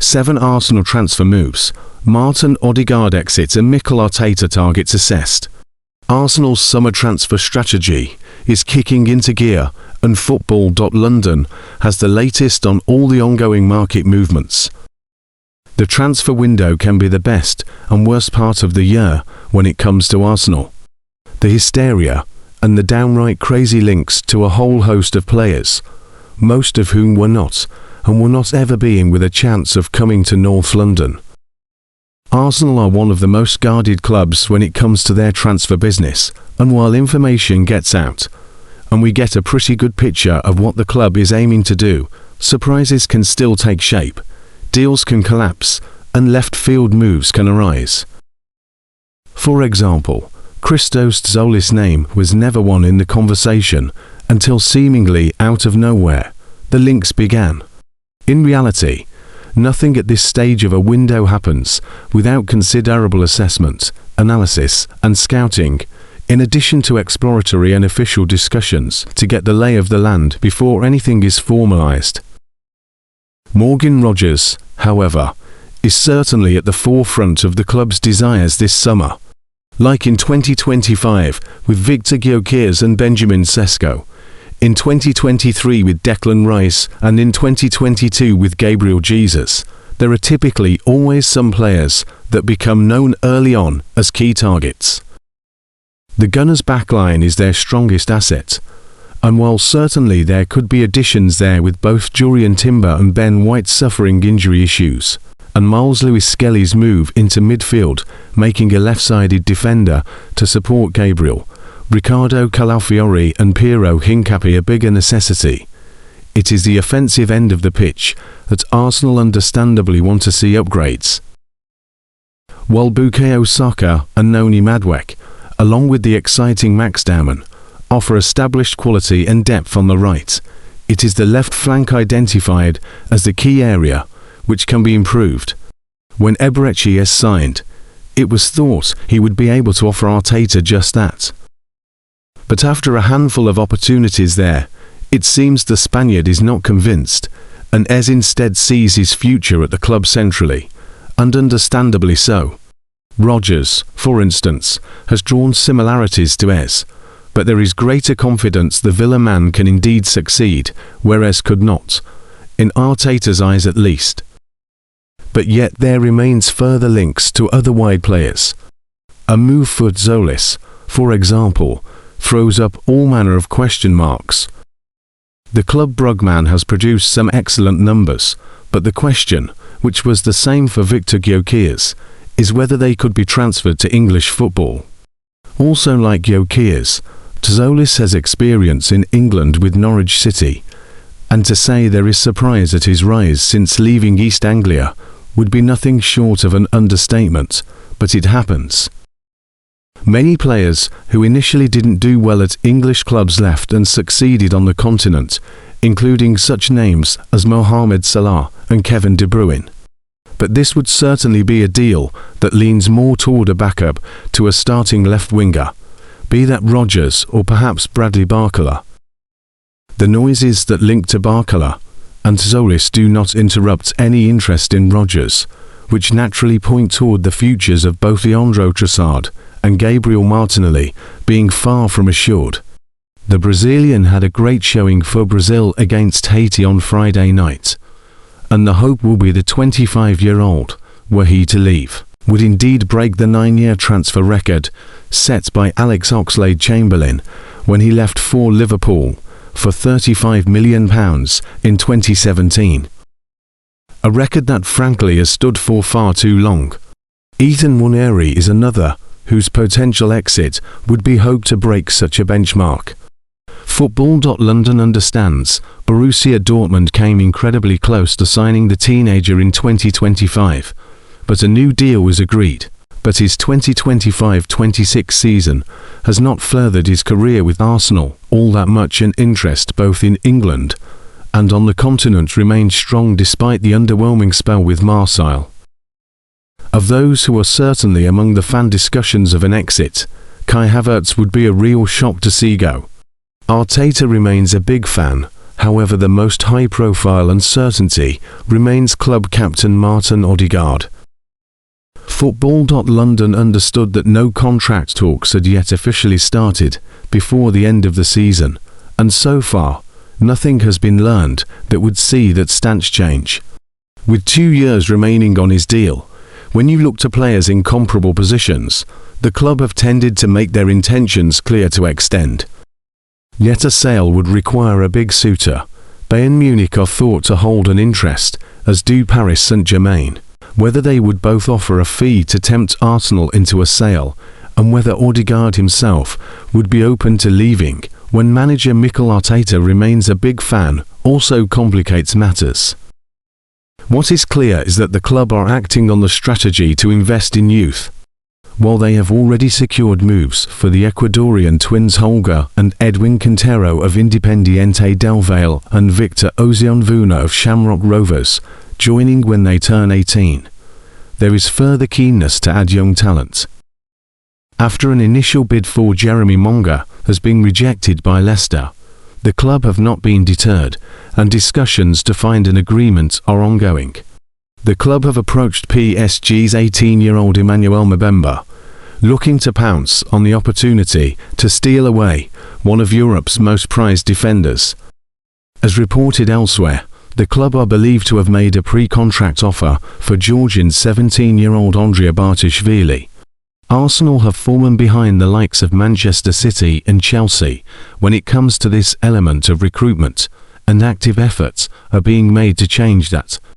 7 Arsenal transfer moves, Martinodegaard exits and Mikel Arteta targets assessed. Arsenal's summer transfer strategy is kicking into gear, and Football.London has the latest on all the ongoing market movements. The transfer window can be the best and worst part of the year when it comes to Arsenal. The hysteria and the downright crazy links to a whole host of players, most of whom were not and will not ever being with a chance of coming to North London. Arsenal are one of the most guarded clubs when it comes to their transfer business, and while information gets out, and we get a pretty good picture of what the club is aiming to do, surprises can still take shape, deals can collapse, and left-field moves can arise. For example, Christos Zolis' name was never one in the conversation until seemingly out of nowhere, the links began. In reality, nothing at this stage of a window happens without considerable assessment, analysis, and scouting, in addition to exploratory and official discussions to get the lay of the land before anything is formalized. Morgan Rogers, however, is certainly at the forefront of the club's desires this summer. Like in 2025 with Victor Gyökeres and Benjamin Sesko, in 2023 with Declan Rice, and in 2022 with Gabriel Jesus, there are typically always some players that become known early on as key targets. The Gunners' backline is their strongest asset, and while certainly there could be additions there with both Jurriën Timber and Ben White suffering injury issues, and Miles Lewis-Skelly's move into midfield making a left-sided defender to support Gabriel, Riccardo Calafiori and Piero Hincapié a bigger necessity. It is the offensive end of the pitch that Arsenal understandably want to see upgrades. While Bukayosaka and Noni Madueke, along with the exciting Max Daumann, offer established quality and depth on the right, it is the left flank identified as the key area which can be improved. When Eberechi is signed, it was thought he would be able to offer Arteta just that. But after a handful of opportunities there, it seems the Spaniard is not convinced, and Ez instead sees his future at the club centrally, and understandably so. Rodgers, for instance, has drawn similarities to Ez, but there is greater confidence the Villa man can indeed succeed, where Ez could not, in Arteta's eyes at least. But yet there remains further links to other wide players. A move for Zolis, for example, throws up all manner of question marks. The club Brugman has produced some excellent numbers, but the question, which was the same for Victor Gyökeres, is whether they could be transferred to English football. Also like Gyökeres, Zolis has experience in England with Norwich City, and to say there is surprise at his rise since leaving East Anglia would be nothing short of an understatement, but it happens. Many players who initially didn't do well at English clubs left and succeeded on the continent, including such names as Mohamed Salah and Kevin De Bruyne. But this would certainly be a deal that leans more toward a backup to a starting left winger, be that Rodgers or perhaps Bradley Barcola. The noises that link to Barcola and Zolis do not interrupt any interest in Rodgers, which naturally point toward the futures of both Leandro Trossard and Gabriel Martinelli being far from assured. The Brazilian had a great showing for Brazil against Haiti on Friday night, and the hope will be the 25-year-old, were he to leave, would indeed break the 9-year transfer record set by Alex Oxlade-Chamberlain when he left for Liverpool for £35 million in 2017. A record that frankly has stood for far too long. Ethan Nwaneri is another whose potential exit would be hoped to break such a benchmark. Football.London understands Borussia Dortmund came incredibly close to signing the teenager in 2025, but a new deal was agreed. But his 2025-26 season has not furthered his career with Arsenal all that much, and interest both in England and on the continent remains strong despite the underwhelming spell with Marseille. Of those who are certainly among the fan discussions of an exit, Kai Havertz would be a real shock to see go. Arteta remains a big fan, However, the most high-profile uncertainty remains club captain Martin Odegaard. Football.London understood that no contract talks had yet officially started before the end of the season, and so far, nothing has been learned that would see that stance change. With 2 years remaining on his deal, when you look to players in comparable positions, the club have tended to make their intentions clear to extend. Yet a sale would require a big suitor. Bayern Munich are thought to hold an interest, as do Paris Saint-Germain. Whether they would both offer a fee to tempt Arsenal into a sale, and whether Odegaard himself would be open to leaving when manager Mikel Arteta remains a big fan, also complicates matters. What is clear is that the club are acting on the strategy to invest in youth. While they have already secured moves for the Ecuadorian twins Holger and Edwin Quintero of Independiente del Valle and Victor Osionvuna of Shamrock Rovers, joining when they turn 18, there is further keenness to add young talent. After an initial bid for Jeremy Monga has been rejected by Leicester, the club have not been deterred, and discussions to find an agreement are ongoing. The club have approached PSG's 18-year-old Emmanuel Mbemba, looking to pounce on the opportunity to steal away one of Europe's most prized defenders. As reported elsewhere, the club are believed to have made a pre-contract offer for Georgian 17-year-old Andrea Bartashvili. Arsenal have fallen behind the likes of Manchester City and Chelsea when it comes to this element of recruitment, and active efforts are being made to change that.